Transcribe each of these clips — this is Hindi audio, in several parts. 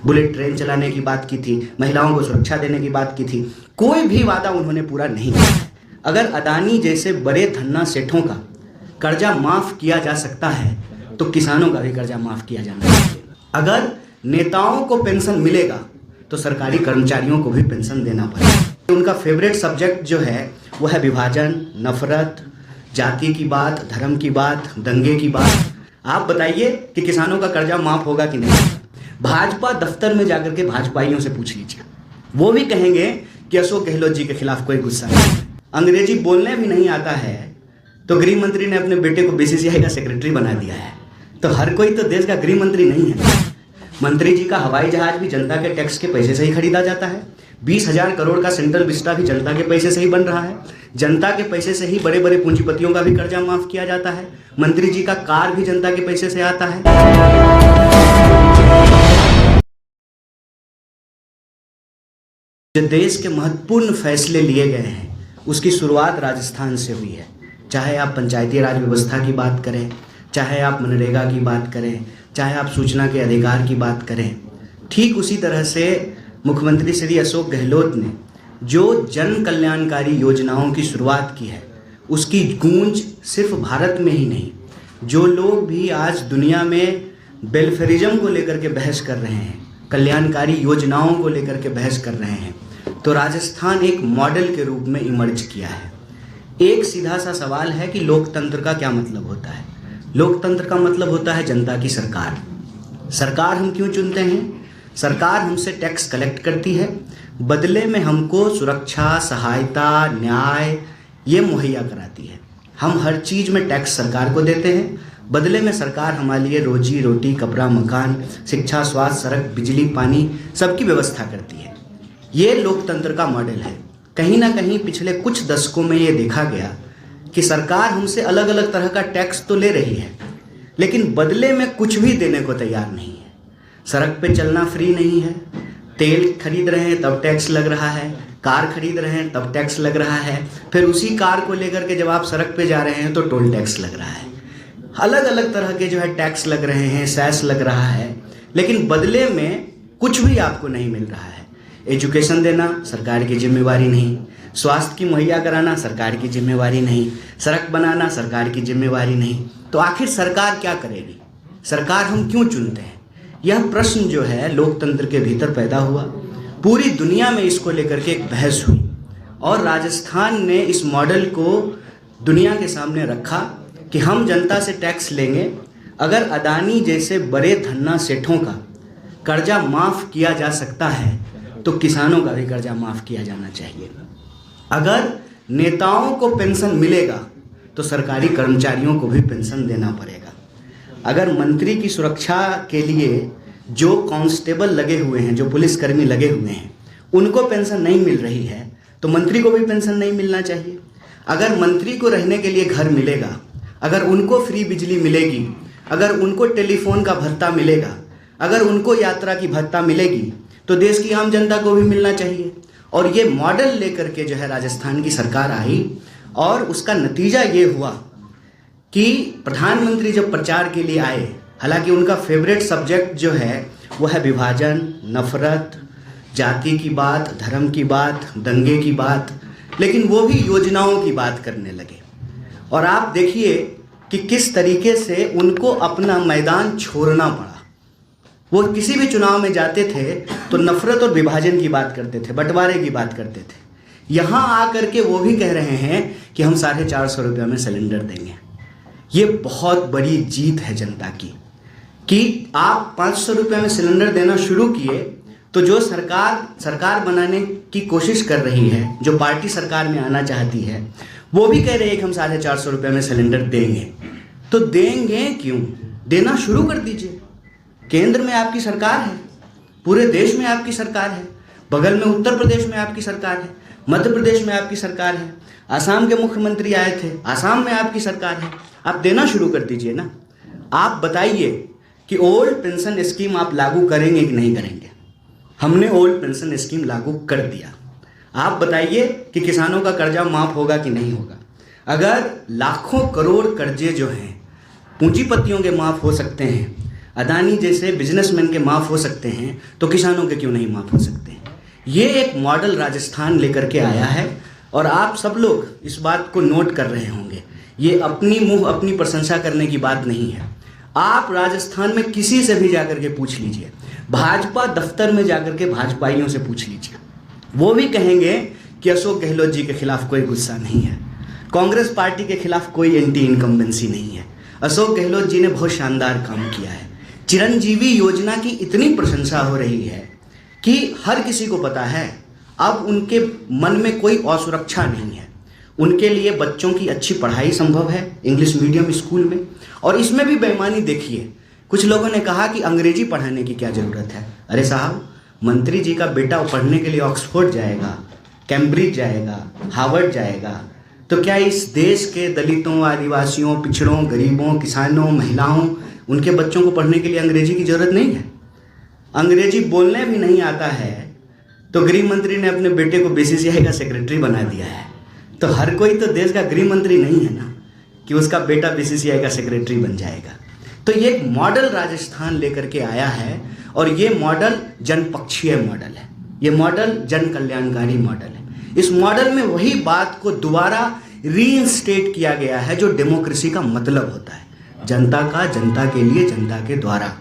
बुलेट ट्रेन चलाने की बात की थी, महिलाओं को सुरक्षा देने की बात की थी। कोई भी वादा उन्होंने पूरा नहीं किया। अगर अदानी जैसे बड़े धन्ना सेठों का कर्जा माफ किया जा सकता है तो किसानों का भी कर्जा माफ किया जाना चाहिए। अगर नेताओं को पेंशन मिलेगा तो सरकारी कर्मचारियों को भी पेंशन देना पड़ेगा। उनका फेवरेट सब्जेक्ट जो है वो है विभाजन, नफरत, जाति की बात, धर्म की बात, दंगे की बात। आप बताइए कि किसानों का कर्जा माफ होगा कि नहीं। भाजपा दफ्तर में जाकर के भाजपाइयों से पूछ लीजिए, वो भी कहेंगे कि अशोक गहलोत जी के खिलाफ कोई गुस्सा नहीं। अंग्रेजी बोलने भी नहीं आता है तो गृह मंत्री ने अपने बेटे को बीसीसीआई का सेक्रेटरी बना दिया है। तो हर कोई तो देश का गृह मंत्री नहीं है। मंत्री जी का हवाई जहाज भी जनता के टैक्स के पैसे से ही खरीदा जाता है। 20,000 करोड़ का सेंट्रल विस्टा भी जनता के पैसे से ही बन रहा है। जनता के पैसे से ही बड़े बड़े पूंजीपतियों का भी कर्जा माफ किया जाता है। मंत्री जी का कार भी जनता के पैसे से आता है। जो देश के महत्वपूर्ण फैसले लिए गए हैं उसकी शुरुआत राजस्थान से हुई है। चाहे आप पंचायती राज व्यवस्था की बात करें, चाहे आप मनरेगा की बात करें, चाहे आप सूचना के अधिकार की बात करें, ठीक उसी तरह से मुख्यमंत्री श्री अशोक गहलोत ने जो जन कल्याणकारी योजनाओं की शुरुआत की है उसकी गूंज सिर्फ भारत में ही नहीं, जो लोग भी आज दुनिया में वेलफेयरिज्म को लेकर के बहस कर रहे हैं, कल्याणकारी योजनाओं को लेकर के बहस कर रहे हैं, तो राजस्थान एक मॉडल के रूप में इमर्ज किया है। एक सीधा सा सवाल है कि लोकतंत्र का क्या मतलब होता है। लोकतंत्र का मतलब होता है जनता की सरकार। सरकार हम क्यों चुनते हैं? सरकार हमसे टैक्स कलेक्ट करती है, बदले में हमको सुरक्षा, सहायता, न्याय ये मुहैया कराती है। हम हर चीज़ में टैक्स सरकार को देते हैं, बदले में सरकार हमारे लिए रोजी रोटी, कपड़ा, मकान, शिक्षा, स्वास्थ्य, सड़क, बिजली, पानी सबकी व्यवस्था करती है। ये लोकतंत्र का मॉडल है। कहीं ना कहीं पिछले कुछ दशकों में ये देखा गया कि सरकार हमसे अलग अलग तरह का टैक्स तो ले रही है लेकिन बदले में कुछ भी देने को तैयार नहीं है। सड़क पे चलना फ्री नहीं है, तेल खरीद रहे हैं तब टैक्स लग रहा है, कार खरीद रहे हैं तब टैक्स लग रहा है, फिर उसी कार को लेकर के जब आप सड़क पे जा रहे हैं तो टोल टैक्स लग रहा है। अलग अलग तरह के जो है टैक्स लग रहे हैं, सेस लग रहा है, लेकिन बदले में कुछ भी आपको नहीं मिल रहा है। एजुकेशन देना सरकार की जिम्मेवारी नहीं, स्वास्थ्य की मुहैया कराना सरकार की जिम्मेवारी नहीं, सड़क बनाना सरकार की जिम्मेवारी नहीं। तो आखिर सरकार क्या करेगी? सरकार हम क्यों चुनते हैं? यह प्रश्न जो है लोकतंत्र के भीतर पैदा हुआ। पूरी दुनिया में इसको लेकर के एक बहस हुई और राजस्थान ने इस मॉडल को दुनिया के सामने रखा कि हम जनता से टैक्स लेंगे। अगर अदानी जैसे बड़े धन्ना सेठों का कर्जा माफ किया जा सकता है तो किसानों का भी कर्जा माफ किया जाना चाहिए। अगर नेताओं को पेंशन मिलेगा तो सरकारी कर्मचारियों को भी पेंशन देना पड़ेगा। अगर मंत्री की सुरक्षा के लिए जो कांस्टेबल लगे हुए हैं, जो पुलिसकर्मी लगे हुए हैं, उनको पेंशन नहीं मिल रही है तो मंत्री को भी पेंशन नहीं मिलना चाहिए। अगर मंत्री को रहने के लिए घर मिलेगा, अगर उनको फ्री बिजली मिलेगी, अगर उनको टेलीफोन का भत्ता मिलेगा, अगर उनको यात्रा की भत्ता मिलेगी तो देश की आम जनता को भी मिलना चाहिए। और ये मॉडल लेकर के जो है राजस्थान की सरकार आई और उसका नतीजा ये हुआ कि प्रधानमंत्री जब प्रचार के लिए आए, हालांकि उनका फेवरेट सब्जेक्ट जो है वो है विभाजन, नफरत, जाति की बात, धर्म की बात, दंगे की बात, लेकिन वो भी योजनाओं की बात करने लगे। और आप देखिए कि किस तरीके से उनको अपना मैदान छोड़ना पड़ा। वो किसी भी चुनाव में जाते थे तो नफरत और विभाजन की बात करते थे, बंटवारे की बात करते थे। यहाँ आकर के वो भी कह रहे हैं कि हम 450 रुपये में सिलेंडर देंगे। ये बहुत बड़ी जीत है जनता की कि आप 500 रुपये में सिलेंडर देना शुरू किए तो जो सरकार बनाने की कोशिश कर रही है, जो पार्टी सरकार में आना चाहती है, वो भी कह रही है कि हम 450 रुपये में सिलेंडर देंगे। तो देंगे क्यों? देना शुरू कर दीजिए। केंद्र में आपकी सरकार है, पूरे देश में आपकी सरकार है, बगल में उत्तर प्रदेश में आपकी सरकार है, मध्य प्रदेश में आपकी सरकार है, आसाम के मुख्यमंत्री आए थे, आसाम में आपकी सरकार है। आप देना शुरू कर दीजिए ना। आप बताइए कि ओल्ड पेंशन स्कीम आप लागू करेंगे कि नहीं करेंगे? हमने ओल्ड पेंशन स्कीम लागू कर दिया। आप बताइए कि किसानों का कर्जा माफ होगा कि नहीं होगा? अगर लाखों करोड़ कर्जे जो हैं पूंजीपतियों के माफ हो सकते हैं, अदानी जैसे बिजनेसमैन के माफ़ हो सकते हैं तो किसानों के क्यों नहीं माफ़ हो सकते हैं। ये एक मॉडल राजस्थान लेकर के आया है और आप सब लोग इस बात को नोट कर रहे होंगे। ये अपनी प्रशंसा करने की बात नहीं है। आप राजस्थान में किसी से भी जाकर के पूछ लीजिए, भाजपा दफ्तर में जाकर के भाजपाइयों से पूछ लीजिए, वो भी कहेंगे कि अशोक गहलोत जी के खिलाफ कोई गुस्सा नहीं है, कांग्रेस पार्टी के खिलाफ कोई एंटी इनकम्बेंसी नहीं है। अशोक गहलोत जी ने बहुत शानदार काम किया है। चिरंजीवी योजना की इतनी प्रशंसा हो रही है कि हर किसी को पता है अब उनके मन में कोई असुरक्षा नहीं है। उनके लिए बच्चों की अच्छी पढ़ाई संभव है इंग्लिश मीडियम स्कूल में। और इसमें भी बेईमानी देखिए, कुछ लोगों ने कहा कि अंग्रेजी पढ़ाने की क्या ज़रूरत है। अरे साहब, मंत्री जी का बेटा पढ़ने के लिए ऑक्सफोर्ड जाएगा, कैम्ब्रिज जाएगा, हार्वर्ड जाएगा, तो क्या इस देश के दलितों, आदिवासियों, पिछड़ों, गरीबों, किसानों, महिलाओं, उनके बच्चों को पढ़ने के लिए अंग्रेजी की ज़रूरत नहीं है? अंग्रेजी बोलने भी नहीं आता है तो गृह मंत्री ने अपने बेटे को बीसीसीआई का सेक्रेटरी बना दिया है। तो हर कोई तो देश का गृह मंत्री नहीं है ना कि उसका बेटा बीसीसीआई का सेक्रेटरी बन जाएगा। तो ये एक मॉडल राजस्थान लेकर के आया है और ये मॉडल जनपक्षीय मॉडल है, ये मॉडल जन कल्याणकारी मॉडल है। इस मॉडल में वही बात को दोबारा रीइंस्टेट किया गया है जो डेमोक्रेसी का मतलब होता है, जनता का, जनता के लिए, जनता के द्वारा।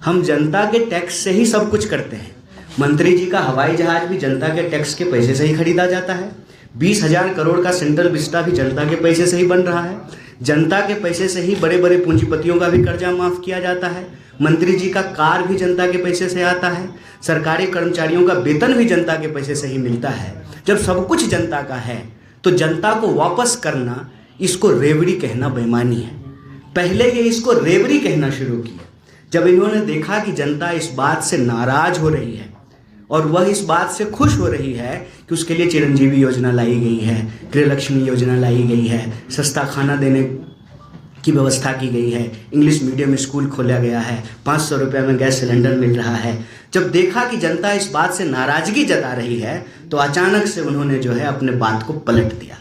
हम जनता के टैक्स से ही सब कुछ करते हैं। मंत्री जी का हवाई जहाज भी जनता के टैक्स के पैसे से ही खरीदा जाता है। 20,000 करोड़ का सेंट्रल विस्टा भी जनता के पैसे से ही बन रहा है। जनता के पैसे से ही बड़े बड़े पूंजीपतियों का भी कर्जा माफ किया जाता है। मंत्री जी का कार भी जनता के पैसे से आता है। सरकारी कर्मचारियों का वेतन भी जनता के पैसे से ही मिलता है। जब सब कुछ जनता का है तो जनता को वापस करना, इसको रेवड़ी कहना बेईमानी है। पहले ये इसको रेवड़ी कहना शुरू किया जब इन्होंने देखा कि जनता इस बात से नाराज हो रही है और वह इस बात से खुश हो रही है कि उसके लिए चिरंजीवी योजना लाई गई है, गृहलक्ष्मी योजना लाई गई है, सस्ता खाना देने की व्यवस्था की गई है, इंग्लिश मीडियम स्कूल खोला गया है, 500 रुपये में गैस सिलेंडर मिल रहा है। जब देखा कि जनता इस बात से नाराजगी जता रही है तो अचानक से उन्होंने जो है अपने बात को पलट दिया।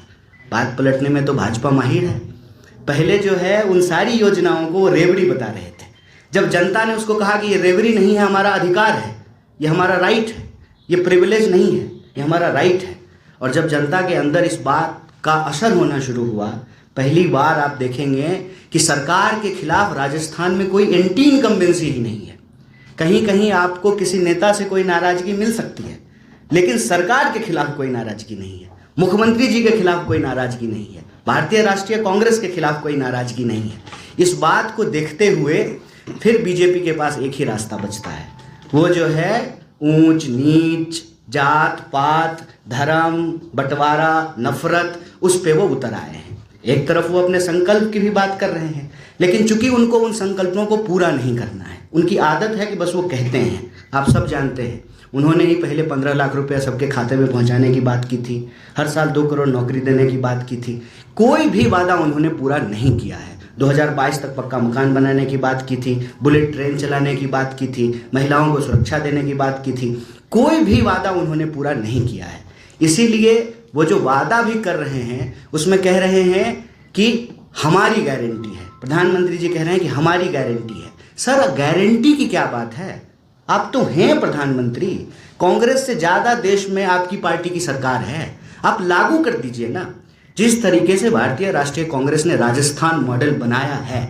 बात पलटने में तो भाजपा माहिर है। पहले जो है उन सारी योजनाओं को वो रेवड़ी बता रहे थे। जब जनता ने उसको कहा कि ये रेवड़ी नहीं है, हमारा अधिकार है, ये हमारा राइट है, ये प्रिविलेज नहीं है, ये हमारा राइट है, और जब जनता के अंदर इस बात का असर होना शुरू हुआ, पहली बार आप देखेंगे कि सरकार के खिलाफ राजस्थान में कोई एंटी इनकम्बेंसी ही नहीं है। कहीं कहीं आपको किसी नेता से कोई नाराजगी मिल सकती है, लेकिन सरकार के खिलाफ कोई नाराजगी नहीं है, मुख्यमंत्री जी के खिलाफ कोई नाराजगी नहीं है, भारतीय राष्ट्रीय कांग्रेस के खिलाफ कोई नाराजगी नहीं है। इस बात को देखते हुए फिर बीजेपी के पास एक ही रास्ता बचता है, वो जो है ऊंच नीच, जात पात, धर्म, बंटवारा, नफरत, उस पे वो उतर आए हैं। एक तरफ वो अपने संकल्प की भी बात कर रहे हैं, लेकिन चूंकि उनको उन संकल्पों को पूरा नहीं करना है, उनकी आदत है कि बस वो कहते हैं। आप सब जानते हैं उन्होंने ही पहले 15 लाख रुपया सबके खाते में पहुंचाने की बात की थी, हर साल 2 करोड़ नौकरी देने की बात की थी। कोई भी वादा उन्होंने पूरा नहीं किया है। 2022 तक पक्का मकान बनाने की बात की थी, बुलेट ट्रेन चलाने की बात की थी, महिलाओं को सुरक्षा देने की बात की थी। कोई भी वादा उन्होंने पूरा नहीं किया है। इसीलिए वो जो वादा भी कर रहे हैं उसमें कह रहे हैं कि हमारी गारंटी है। प्रधानमंत्री जी कह रहे हैं कि हमारी गारंटी है। सर, गारंटी की क्या बात है? आप तो हैं प्रधानमंत्री, कांग्रेस से ज़्यादा देश में आपकी पार्टी की सरकार है, आप लागू कर दीजिए ना। जिस तरीके से भारतीय राष्ट्रीय कांग्रेस ने राजस्थान मॉडल बनाया है,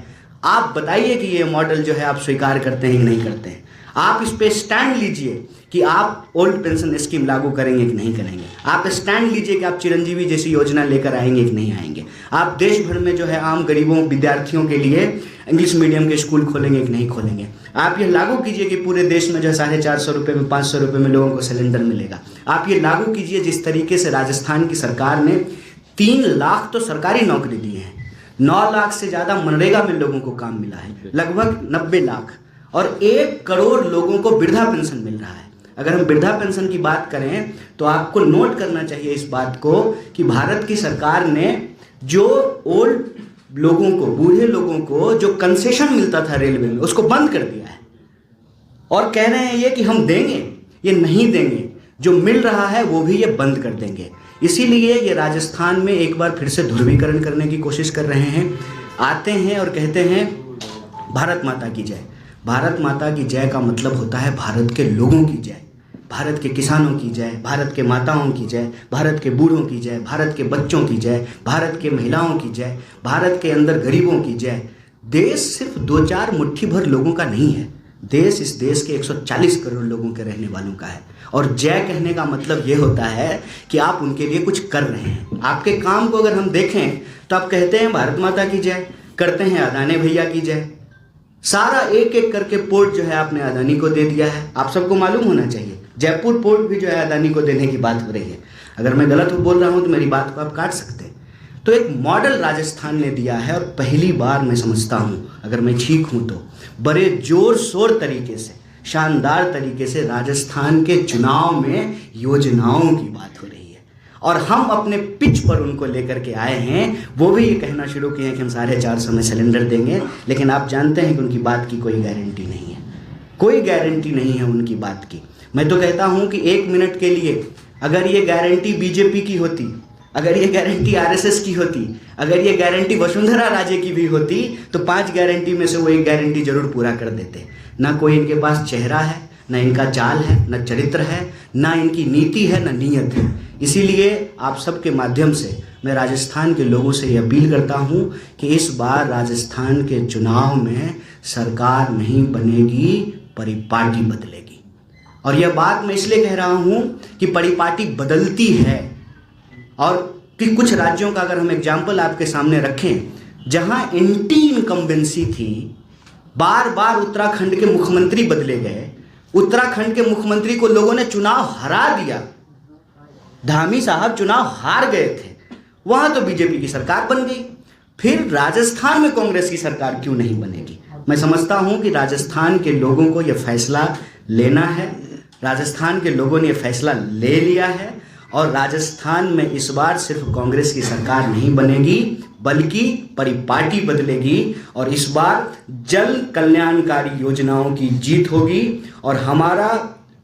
आप बताइए कि ये मॉडल जो है आप स्वीकार करते हैं कि नहीं करते हैं। आप इस पे स्टैंड लीजिए कि आप ओल्ड पेंशन स्कीम लागू करेंगे कि नहीं करेंगे। आप स्टैंड लीजिए कि आप चिरंजीवी जैसी योजना लेकर आएंगे कि नहीं आएंगे। आप देश भर में जो है आम गरीबों, विद्यार्थियों के लिए इंग्लिश मीडियम के स्कूल खोलेंगे कि नहीं खोलेंगे। आप ये लागू कीजिए कि पूरे देश में जो है 450 रुपये में, 500 रुपये में लोगों को सिलेंडर मिलेगा। आप ये लागू कीजिए जिस तरीके से राजस्थान की सरकार ने 3 लाख तो सरकारी नौकरी दी है, 9 लाख से ज़्यादा मनरेगा में लोगों को काम मिला है, लगभग 90 लाख, और 1 करोड़ लोगों को वृद्धा पेंशन मिल रहा है। अगर हम वृद्धा पेंशन की बात करें तो आपको नोट करना चाहिए इस बात को कि भारत की सरकार ने जो ओल्ड लोगों को, बूढ़े लोगों को जो कंसेशन मिलता था रेलवे में, उसको बंद कर दिया है और कह रहे हैं ये कि हम देंगे, ये नहीं देंगे, जो मिल रहा है वो भी ये बंद कर देंगे। इसीलिए ये राजस्थान में एक बार फिर से ध्रुवीकरण करने की कोशिश कर रहे हैं। आते हैं और कहते हैं भारत माता की जय। भारत माता की जय का मतलब होता है भारत के लोगों की जय, भारत के किसानों की जय, भारत के माताओं की जय, भारत के बूढ़ों की जय, भारत के बच्चों की जय, भारत के महिलाओं की जय, भारत के अंदर गरीबों की जय। देश सिर्फ 2-4 मुट्ठी भर लोगों का नहीं है, देश इस देश के 140 करोड़ लोगों के रहने वालों का है। और जय कहने का मतलब ये होता है कि आप उनके लिए कुछ कर रहे हैं। आपके काम को अगर हम देखें तो आप कहते हैं भारत माता की जय, करते हैं अदानी भैया की जय, सारा एक एक करके पोर्ट जो है आपने अदानी को दे दिया है। आप सबको मालूम होना चाहिए जयपुर पोर्ट भी जो है अदानी को देने की बात हो रही है। अगर मैं गलत बोल रहा हूं तो मेरी बात को आप काट सकते हैं। तो एक मॉडल राजस्थान ने दिया है और पहली बार मैं समझता हूं, अगर मैं ठीक हूं तो बड़े जोर शोर तरीके से, शानदार तरीके से राजस्थान के चुनाव में योजनाओं की बात हो रही है और हम अपने पिच पर उनको लेकर के आए हैं। वो भी ये कहना शुरू किए हैं कि हम 450 में सिलेंडर देंगे, लेकिन आप जानते हैं कि उनकी बात की कोई गारंटी नहीं है, कोई गारंटी नहीं है उनकी बात की। मैं तो कहता हूं कि 1 मिनट के लिए अगर ये गारंटी बीजेपी की होती, अगर ये गारंटी आरएसएस की होती, अगर ये गारंटी वसुंधरा राजे की भी होती तो 5 गारंटी में से वो 1 गारंटी जरूर पूरा कर देते। ना कोई इनके पास चेहरा है, ना इनका चाल है, ना चरित्र है, ना इनकी नीति है, ना नीयत है। इसीलिए आप सबके माध्यम से मैं राजस्थान के लोगों से ये अपील करता हूँ कि इस बार राजस्थान के चुनाव में सरकार नहीं बनेगी, परिपाटी बदलेगी। और यह बात मैं इसलिए कह रहा हूँ कि परिपाटी बदलती है और कि कुछ राज्यों का अगर हम एग्जाम्पल आपके सामने रखें जहाँ एंटी इनकम्बेंसी थी, बार बार उत्तराखंड के मुख्यमंत्री बदले गए, उत्तराखंड के मुख्यमंत्री को लोगों ने चुनाव हरा दिया, धामी साहब चुनाव हार गए थे, वहां तो बीजेपी की सरकार बन गई। फिर राजस्थान में कांग्रेस की सरकार क्यों नहीं बनेगी? मैं समझता हूं कि राजस्थान के लोगों को यह फैसला लेना है, राजस्थान के लोगों ने यह फैसला ले लिया है और राजस्थान में इस बार सिर्फ कांग्रेस की सरकार नहीं बनेगी बल्कि परिपाटी बदलेगी और इस बार जन कल्याणकारी योजनाओं की जीत होगी। और हमारा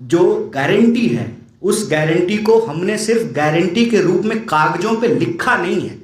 जो गारंटी है उस गारंटी को हमने सिर्फ गारंटी के रूप में कागजों पे लिखा नहीं है,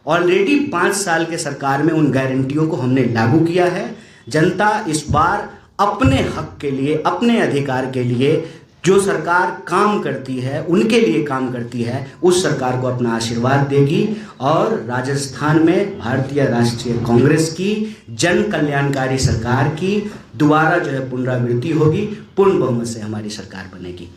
ऑलरेडी 5 साल के सरकार में उन गारंटियों को हमने लागू किया है। जनता इस बार अपने हक के लिए, अपने अधिकार के लिए जो सरकार काम करती है, उनके लिए काम करती है, उस सरकार को अपना आशीर्वाद देगी और राजस्थान में भारतीय राष्ट्रीय कांग्रेस की जन कल्याणकारी सरकार की दोबारा जो है पुनरावृत्ति होगी, पूर्ण बहुमत से हमारी सरकार बनेगी।